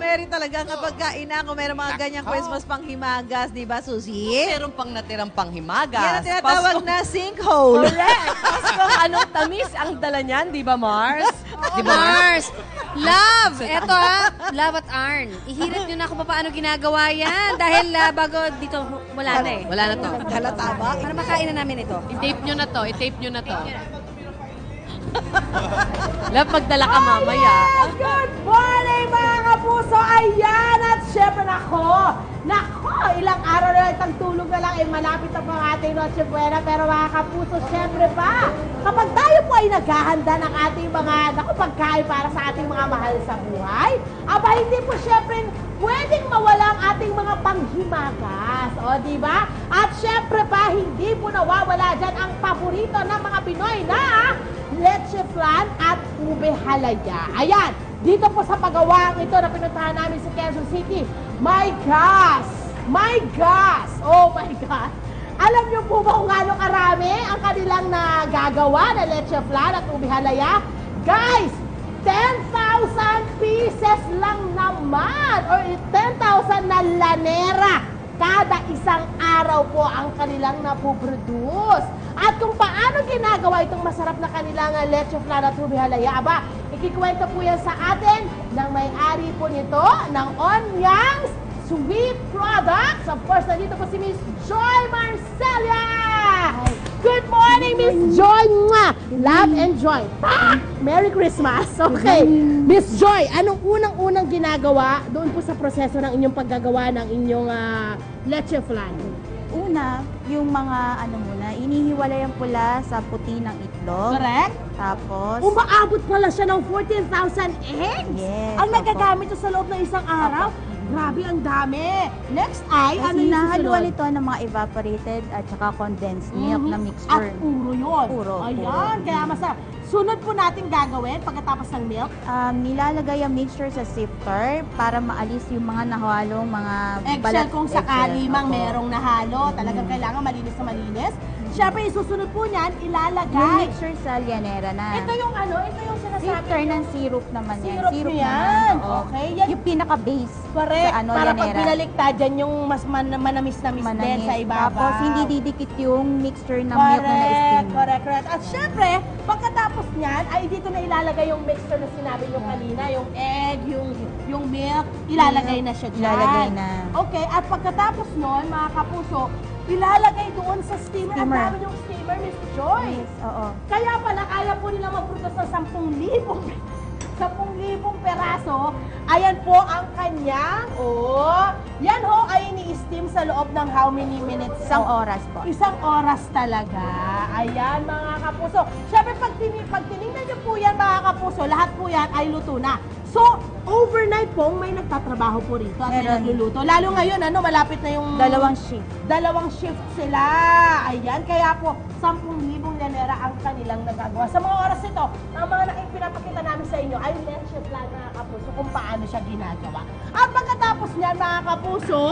Mary talaga kapag kaina kung meron mga ganyang Christmas panghimagas, di ba, Susie? Meron pang natirang panghimagas. Yan ang tinatawag na sinkhole. Correct. Tapos anong tamis ang dala niyan, di ba, Mars? Di ba, Mars? Love! Eto Love at Arn. Ihirit nyo na kung paano ginagawa yan. Dahil bago dito, wala na eh. Wala na to. Halata ba? Para makain na namin ito. I-tape nyo na to. I-tape nyo na to. Love, magdala ka mamaya. Good morning mga kapuso! Ayan! At syempre nako, ilang araw na itang tulog na lang ay malapit na po ang ating Noche Buena. Pero mga kapuso, syempre pa, kapag tayo po ay naghahanda ng ating mga pagkain para sa ating mga mahal sa buhay, aba hindi po syempre pwedeng mawala ang ating mga panghimagas. O, di ba? At syempre pa, hindi po nawawala dyan ang paborito ng mga Pinoy na leche flan at ube halaya. Ayan, dito po sa paggawaang ito na pinuntahan namin sa Quezon City. My gosh! My gosh! Oh my God! Alam niyo po ba kung gaano karami ang kanilang nagagawa na leche flan at ube halaya? Guys, 10,000 pieces lang naman or 10,000 na lanera kada isang araw po ang kanilang napoproduce. At kung paano ginagawa itong masarap na kanilang leche flan at ube halaya, aba, ikikwento po yan sa atin ng may-ari po nito ng Onyang's Sweet Products. Of course, nandito po si Miss Joy Marcelia! Good morning, Miss Joy! Love and joy. Merry Christmas! Okay, Miss Joy, anong unang-unang ginagawa doon po sa proseso ng inyong paggagawa ng inyong leche flan? Una, yung mga muna, inihiwalay ang pula sa puti ng itlog. Correct? Tapos, Umaabot pala siya ng 14,000 eggs? Yes, Ang opo. nagagamit sa loob ng isang araw? Grabe, ang dami. Next ay, ano yung hinahaluan susunod? ito ng mga evaporated at saka condensed milk na At mixture. puro yun. Puro. Ayan, kaya masarap. Sunod po natin gagawin pagkatapos ng milk. Nilalagay ang mixture sa sifter para maalis yung mga nahalong mga Eggshell kung sakali eggshell. mang Opo. merong nahalo. Talagang kailangan malinis na malinis. Siyempre, isusunod po niyan, Yung ilalagay. mixture sa lianera na. Ito yung ito yung sinasabi. Sifter ng syrup naman yan. Syrup Syrup yan. naman. Oo. Okay, yan. Yung pinaka-base Correct. sa Para pag lianera. pinaliktad, dyan yung mas manamis-namis din Manamis. sa ibabaw. Tapos hindi didikit yung mixture ng milk na na-steam. Correct. At syempre, pagkatapos niyan, ay dito na ilalagay yung mixture na sinabi nyo kanina, yung egg, yung milk, ilalagay na siya dyan. Ilalagay na. Okay, at pagkatapos nun, mga kapuso, ilalagay doon sa steamer. Ang Steamer. dami yung steamer, Miss Joy. Yes, oo. Kaya pala, kaya po nila mag-produce ng 10,000 peraso. Ayan po ang kanyang, yan ho ay ini-steam sa loob ng how many minutes? Isang oras po. Isang oras talaga. Ayan, mga kapuso. Siyempre, pag tinignan niyo po yan, mga kapuso, lahat po yan ay luto na. So, overnight po, may nagtatrabaho po rito at may Meron. nagluluto. Lalo ngayon, malapit na yung... Dalawang shift sila. Ayan, kaya po, 10,000 lanera ang kanilang nagagawa. Sa mga oras ito, ang mga pinapakita namin sa inyo ay leche flan, mga kapuso, kung paano siya ginagawa. At pagkatapos niyan, mga kapuso,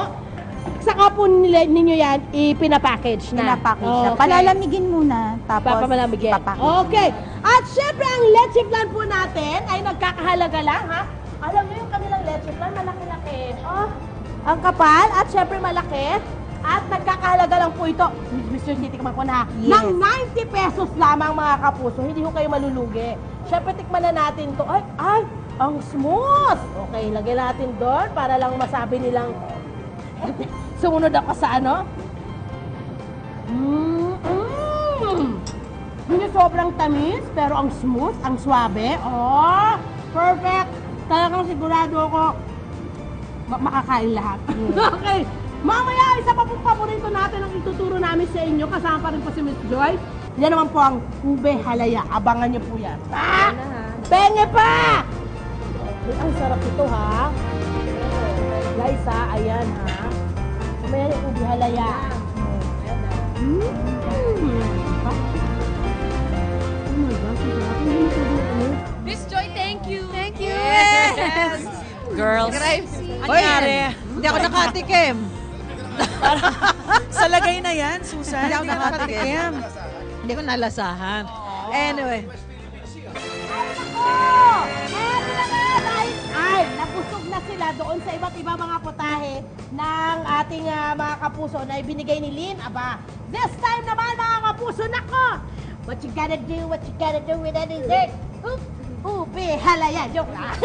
saka po ninyo yan, ipinapackage na. Pinapackage na. Okay. Palalamigin muna. Tapos, Papalamigin. ipapackage Okay. na. At syempre, ang leche flan po natin ay nagkakahalaga lang, ha? Alam mo yung kanilang leche flan, malaki-laki. Ang kapal at syempre malaki. At nagkakahalaga lang po ito, Mr. Titikman ko na, Yes. ng 90 pesos lamang, mga kapuso. Hindi ko kayo malulugi. Syempre, tikman na natin to. Ay, ang smooth! Okay, lagyan natin doon para lang masabi nilang sumunod ako sa Hindi sobrang tamis, pero ang smooth, ang swabe. Perfect! Talagang sigurado ako makakain lahat. Okay. Mamaya, isa pa pong paborito natin ang ituturo namin sa inyo. Kasama pa rin po si Miss Joy. Yan naman po ang ube halaya. Abangan niyo po yan. Penge pa! Ay, ang sarap ito, ha? Guys, ha? Ayan, ha? Mamaya yung ube halaya. Miss Joy, thank you. Thank you. Yes! Girls. Hoy, hindi ako nakatikim. Sa lagay na yan, Susan. Hindi ako nakatikim. Hindi ko nalasahan. Anyway. Ay, nabusog na sila doon sa iba't iba mga putahe ng ating mga kapuso na ibinigay ni Lynn. Aba, this time naman mga kapuso, nako! What you gotta do with that dessert? Ube, halaya, joke lang.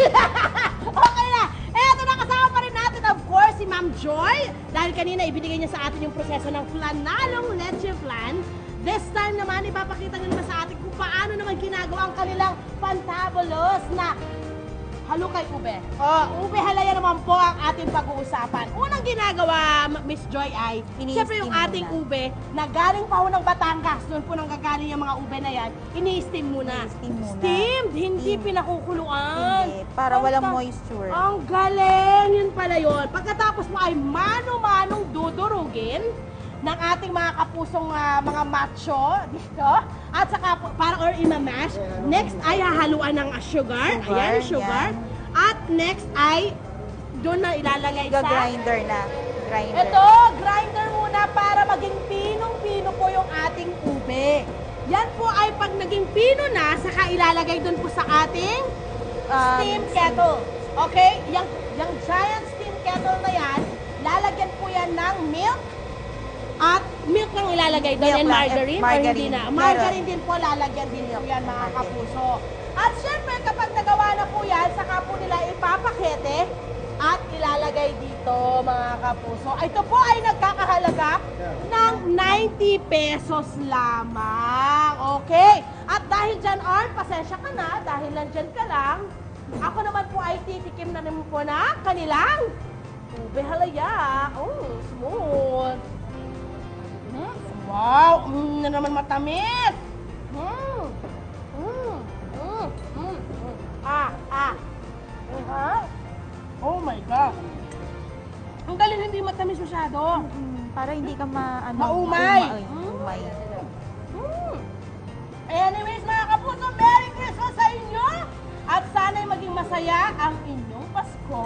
Okay na, eto na kasama pa rin natin of course si Ma'am Joy. Dahil kanina ibinigay niya sa atin yung proseso ng flanalong leche flan. This time naman, ipapakita niya naman sa atin kung paano naman ginagawa ang kanilang fantabulous na halukay ube. Ube halaya naman po ang ating pag-uusapan. Unang ginagawa, Miss Joy, ay siyempre yung ating ube na galing pa ho ng Batangas. Doon po nang gagaling yung mga ube na yan. Ini-steam muna. Ini-steam muna. Steamed, hindi Steam. pinakukuluan. Hindi, para walang moisture. Ang galing! Yun pala yun. Pagkatapos mo ay mano-manong dudurugin ng ating mga kapusong mga macho dito. At saka para or imamash. Next ay hahaluan ng sugar. Ayan, sugar. yan. At next ay doon na ilalagay sa... Grinder na. Grinder. Ito, grinder muna para maging pinong-pino po yung ating ube. Yan po ay pag naging pino na, saka ilalagay doon po sa ating steam kettle. Okay? Yung giant steam kettle na yan, lalagyan po yan ng milk. At milk lang ilalagay doon Milk and lang, margarine, or margarine. hindi na? Meron. Margarine din po lalagyan din po yan mga kapuso. At syempre kapag nagawa na po yan, saka po nila ipapakete at ilalagay dito mga kapuso. Ito po ay nagkakahalaga ng 90 pesos lamang. Okay? At dahil dyan, Arn, pasensya ka na, dahil nandyan ka lang, ako naman po ay titikim na naman po na kanilang ube halaya. Oh, smooth. Wow! Na naman matamis! Oh my God! Ang galing, hindi matamis masyado. Para hindi ka Maumay. Maumay. Anyways, mga kapuso, Merry Christmas sa inyo! At sana'y maging masaya ang inyong Pasko.